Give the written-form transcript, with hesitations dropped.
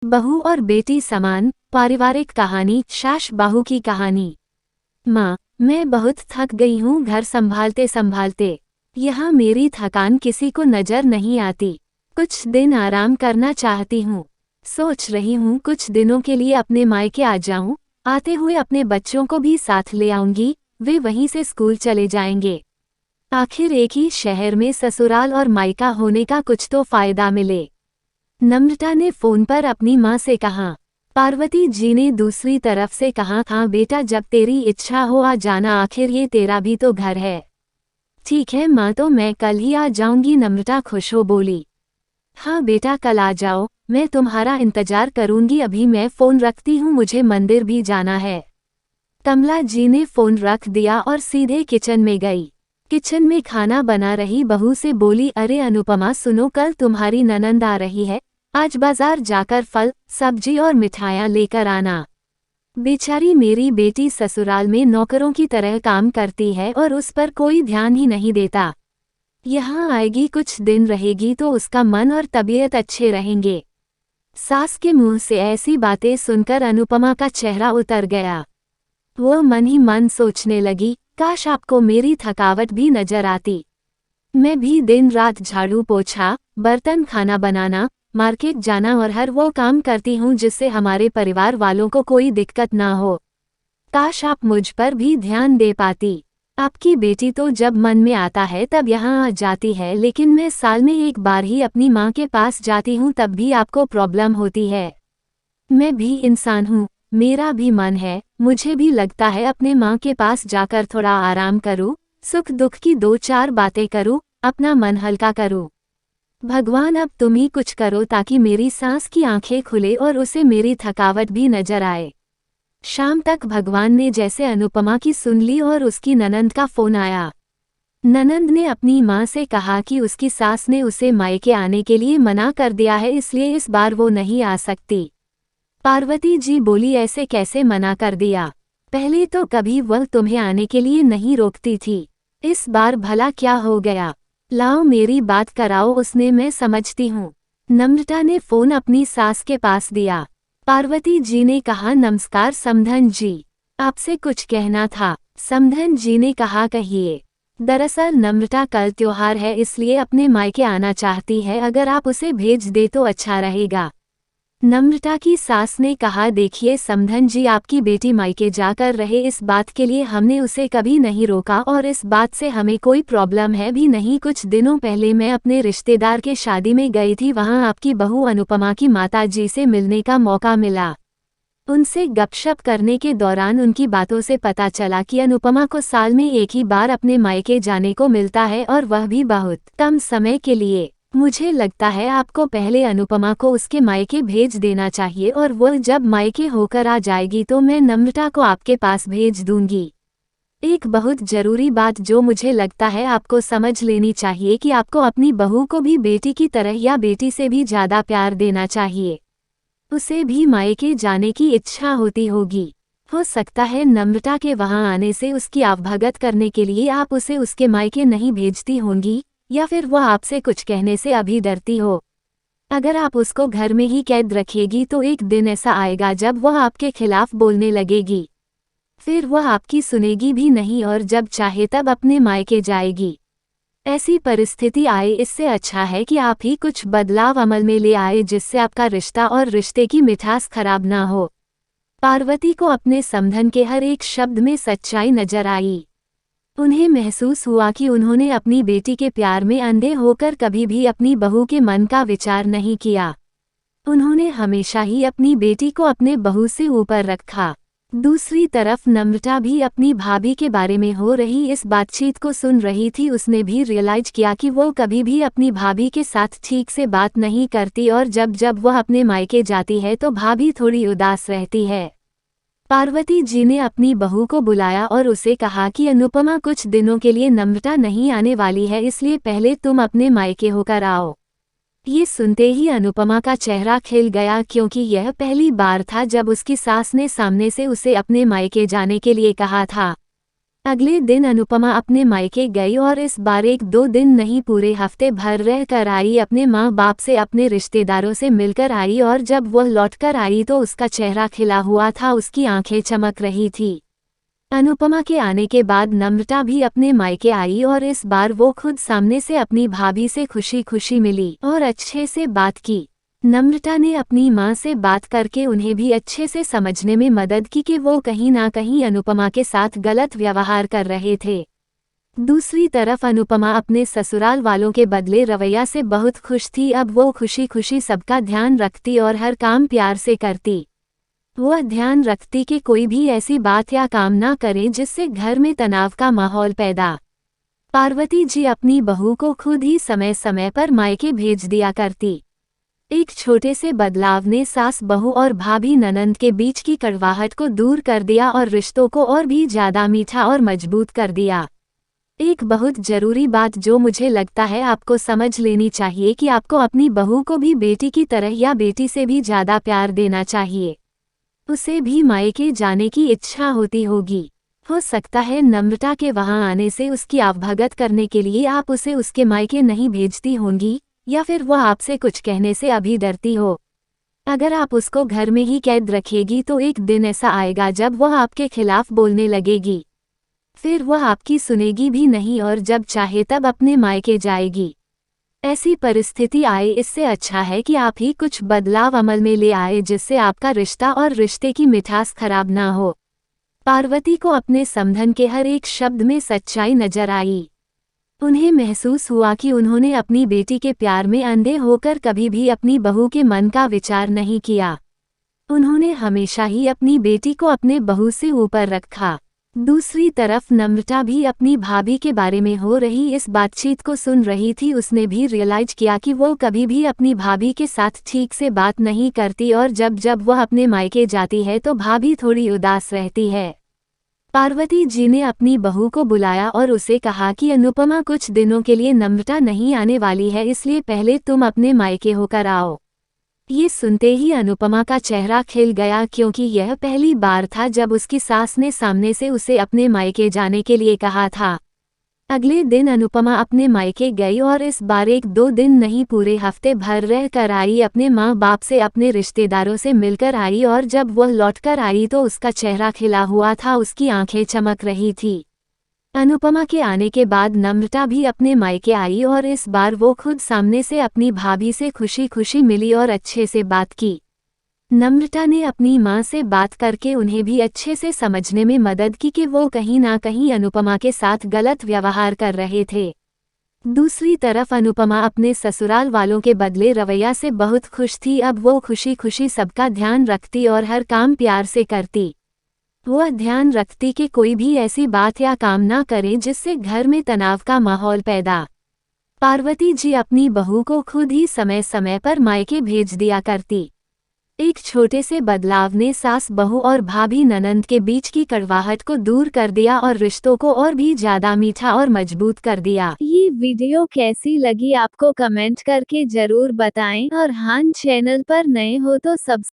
बहू और बेटी समान, पारिवारिक कहानी। सास बहू की कहानी। माँ, मैं बहुत थक गई हूँ घर संभालते संभालते। यहाँ मेरी थकान किसी को नजर नहीं आती। कुछ दिन आराम करना चाहती हूँ। सोच रही हूँ कुछ दिनों के लिए अपने मायके आ जाऊँ। आते हुए अपने बच्चों को भी साथ ले आऊंगी, वे वहीं से स्कूल चले जाएंगे। आखिर एक ही शहर में ससुराल और मायका होने का कुछ तो फायदा मिले। नम्रता ने फोन पर अपनी माँ से कहा। पार्वती जी ने दूसरी तरफ से कहा, हाँ बेटा, जब तेरी इच्छा हो आ जाना, आखिर ये तेरा भी तो घर है। ठीक है माँ, तो मैं कल ही आ जाऊंगी, नम्रता खुश हो बोली। हाँ बेटा, कल आ जाओ, मैं तुम्हारा इंतजार करूंगी। अभी मैं फोन रखती हूँ, मुझे मंदिर भी जाना है। कमला जी ने फोन रख दिया और सीधे किचन में गई। किचन में खाना बना रही बहू से बोली, अरे अनुपमा सुनो, कल तुम्हारी ननंद आ रही है, आज बाजार जाकर फल, सब्जी और मिठाइयाँ लेकर आना। बेचारी मेरी बेटी ससुराल में नौकरों की तरह काम करती है और उस पर कोई ध्यान ही नहीं देता। यहाँ आएगी, कुछ दिन रहेगी तो उसका मन और तबीयत अच्छे रहेंगे। सास के मुंह से ऐसी बातें सुनकर अनुपमा का चेहरा उतर गया। वो मन ही मन सोचने लगी, काश आपको मेरी थकावट भी नजर आती। मैं भी दिन रात झाड़ू पोछा, बर्तन, खाना बनाना, मार्केट जाना और हर वो काम करती हूँ जिससे हमारे परिवार वालों को कोई दिक्कत ना हो। काश आप मुझ पर भी ध्यान दे पाती। आपकी बेटी तो जब मन में आता है तब यहाँ आ जाती है, लेकिन मैं साल में एक बार ही अपनी माँ के पास जाती हूँ, तब भी आपको प्रॉब्लम होती है। मैं भी इंसान हूँ, मेरा भी मन है, मुझे भी लगता है अपने माँ के पास जाकर थोड़ा आराम करूँ, सुख दुख की दो चार बातें करूँ, अपना मन हल्का करूँ। भगवान, अब तुम ही कुछ करो ताकि मेरी सांस की आंखें खुले और उसे मेरी थकावट भी नजर आए। शाम तक भगवान ने जैसे अनुपमा की सुन ली और उसकी ननंद का फोन आया। ननंद ने अपनी माँ से कहा कि उसकी सास ने उसे मायके आने के लिए मना कर दिया है, इसलिए इस बार वो नहीं आ सकती। पार्वती जी बोली, ऐसे कैसे मना कर दिया? पहले तो कभी वह तुम्हें आने के लिए नहीं रोकती थी, इस बार भला क्या हो गया? लाओ मेरी बात कराओ उसने, मैं समझती हूँ। नम्रता ने फोन अपनी सास के पास दिया। पार्वती जी ने कहा, नमस्कार समधन जी, आपसे कुछ कहना था। समधन जी ने कहा, कहिए। दरअसल नम्रता कल त्योहार है, इसलिए अपने मायके आना चाहती है, अगर आप उसे भेज दे तो अच्छा रहेगा। नम्रता की सास ने कहा, देखिए समधन जी, आपकी बेटी मायके जाकर रहे, इस बात के लिए हमने उसे कभी नहीं रोका और इस बात से हमें कोई प्रॉब्लम है भी नहीं। कुछ दिनों पहले मैं अपने रिश्तेदार के शादी में गई थी, वहां आपकी बहू अनुपमा की माता जी से मिलने का मौका मिला। उनसे गपशप करने के दौरान उनकी बातों से पता चला कि अनुपमा को साल में एक ही बार अपने मायके जाने को मिलता है और वह भी बहुत कम समय के लिए। मुझे लगता है आपको पहले अनुपमा को उसके मायके भेज देना चाहिए और वो जब मायके होकर आ जाएगी तो मैं नम्रता को आपके पास भेज दूंगी। एक बहुत जरूरी बात जो मुझे लगता है आपको समझ लेनी चाहिए कि आपको अपनी बहू को भी बेटी की तरह या बेटी से भी ज्यादा प्यार देना चाहिए। उसे भी मायके जाने की इच्छा होती होगी। हो सकता है नम्रता के वहां आने से उसकी आवभगत करने के लिए आप उसे उसके मायके नहीं भेजती होंगी, या फिर वह आपसे कुछ कहने से अभी डरती हो। अगर आप उसको घर में ही कैद रखेगी तो एक दिन ऐसा आएगा जब वह आपके खिलाफ बोलने लगेगी। फिर वह आपकी सुनेगी भी नहीं और जब चाहे तब अपने मायके जाएगी। ऐसी परिस्थिति आए, इससे अच्छा है कि आप ही कुछ बदलाव अमल में ले आए जिससे आपका रिश्ता और रिश्ते की मिठास खराब ना हो। पार्वती को अपने समधन के हर एक शब्द में सच्चाई नजर आई। उन्हें महसूस हुआ कि उन्होंने अपनी बेटी के प्यार में अंधे होकर कभी भी अपनी बहू के मन का विचार नहीं किया। उन्होंने हमेशा ही अपनी बेटी को अपने बहू से ऊपर रखा। दूसरी तरफ नम्रता भी अपनी भाभी के बारे में हो रही इस बातचीत को सुन रही थी। उसने भी रियलाइज किया कि वो कभी भी अपनी भाभी के साथ ठीक से बात नहीं करती और जब जब वह अपने मायके जाती है तो भाभी थोड़ी उदास रहती है। पार्वती जी ने अपनी बहू को बुलाया और उसे कहा कि अनुपमा कुछ दिनों के लिए नम्रता नहीं आने वाली है, इसलिए पहले तुम अपने मायके होकर आओ। ये सुनते ही अनुपमा का चेहरा खिल गया, क्योंकि यह पहली बार था जब उसकी सास ने सामने से उसे अपने मायके जाने के लिए कहा था। अगले दिन अनुपमा अपने मायके गई और इस बार 1-2 दिन नहीं पूरे हफ्ते भर रह कर आई। अपने माँ बाप से अपने रिश्तेदारों से मिलकर आई और जब वह लौटकर आई तो उसका चेहरा खिला हुआ था, उसकी आंखें चमक रही थी। अनुपमा के आने के बाद नम्रता भी अपने मायके आई और इस बार वो खुद सामने से अपनी भाभी से खुशी खुशी मिली और अच्छे से बात की। नम्रता ने अपनी मां से बात करके उन्हें भी अच्छे से समझने में मदद की कि वो कहीं ना कहीं अनुपमा के साथ गलत व्यवहार कर रहे थे। दूसरी तरफ अनुपमा अपने ससुराल वालों के बदले रवैया से बहुत खुश थी। अब वो खुशी खुशी सबका ध्यान रखती और हर काम प्यार से करती। वह ध्यान रखती कि कोई भी ऐसी बात या काम ना करे जिससे घर में तनाव का माहौल पैदा। पार्वती जी अपनी बहू को खुद ही समय समय पर मायके भेज दिया करती। एक छोटे से बदलाव ने सास बहू और भाभी ननंद के बीच की कड़वाहट को दूर कर दिया और रिश्तों को और भी ज्यादा मीठा और मजबूत कर दिया। एक बहुत जरूरी बात जो मुझे लगता है आपको समझ लेनी चाहिए कि आपको अपनी बहू को भी बेटी की तरह या बेटी से भी ज्यादा प्यार देना चाहिए। उसे भी मायके जाने की इच्छा होती होगी। हो सकता है नम्रता के वहां आने से उसकी आवभगत करने के लिए आप उसे उसके मायके नहीं भेजती होंगी, या फिर वह आपसे कुछ कहने से अभी डरती हो। अगर आप उसको घर में ही कैद रखेगी तो एक दिन ऐसा आएगा जब वह आपके खिलाफ बोलने लगेगी। फिर वह आपकी सुनेगी भी नहीं और जब चाहे तब अपने मायके जाएगी। ऐसी परिस्थिति आए इससे अच्छा है कि आप ही कुछ बदलाव अमल में ले आए जिससे आपका रिश्ता और रिश्ते की मिठास खराब ना हो। पार्वती को अपने समधन के हर एक शब्द में सच्चाई नजर आई। उन्हें महसूस हुआ कि उन्होंने अपनी बेटी के प्यार में अंधे होकर कभी भी अपनी बहू के मन का विचार नहीं किया। उन्होंने हमेशा ही अपनी बेटी को अपने बहू से ऊपर रखा। दूसरी तरफ नम्रता भी अपनी भाभी के बारे में हो रही इस बातचीत को सुन रही थी। उसने भी रियलाइज किया कि वो कभी भी अपनी भाभी के साथ ठीक से बात नहीं करती और जब जब वह अपने मायके जाती है तो भाभी थोड़ी उदास रहती है। पार्वती जी ने अपनी बहू को बुलाया और उसे कहा कि अनुपमा कुछ दिनों के लिए नम्रता नहीं आने वाली है, इसलिए पहले तुम अपने मायके होकर आओ। ये सुनते ही अनुपमा का चेहरा खिल गया क्योंकि यह पहली बार था जब उसकी सास ने सामने से उसे अपने मायके जाने के लिए कहा था। अगले दिन अनुपमा अपने मायके गई और इस बार 1-2 दिन नहीं पूरे हफ्ते भर रह कर आई। अपने माँ बाप से अपने रिश्तेदारों से मिलकर आई और जब वह लौटकर आई तो उसका चेहरा खिला हुआ था, उसकी आंखें चमक रही थी। अनुपमा के आने के बाद नम्रता भी अपने मायके आई और इस बार वो खुद सामने से अपनी भाभी से खुशी खुशी मिली और अच्छे से बात की। नम्रता ने अपनी मां से बात करके उन्हें भी अच्छे से समझने में मदद की कि वो कहीं ना कहीं अनुपमा के साथ गलत व्यवहार कर रहे थे। दूसरी तरफ अनुपमा अपने ससुराल वालों के बदले रवैया से बहुत खुश थी। अब वो खुशी खुशी सबका ध्यान रखती और हर काम प्यार से करती। वह ध्यान रखती कि कोई भी ऐसी बात या काम ना करे जिससे घर में तनाव का माहौल पैदा। पार्वती जी अपनी बहू को खुद ही समय समय पर मायके भेज दिया करती। एक छोटे से बदलाव ने सास बहू और भाभी ननंद के बीच की कड़वाहट को दूर कर दिया और रिश्तों को और भी ज्यादा मीठा और मजबूत कर दिया। ये वीडियो कैसी लगी आपको कमेंट करके जरूर बताएं और हाँ, चैनल पर नए हो तो सब्सक्राइब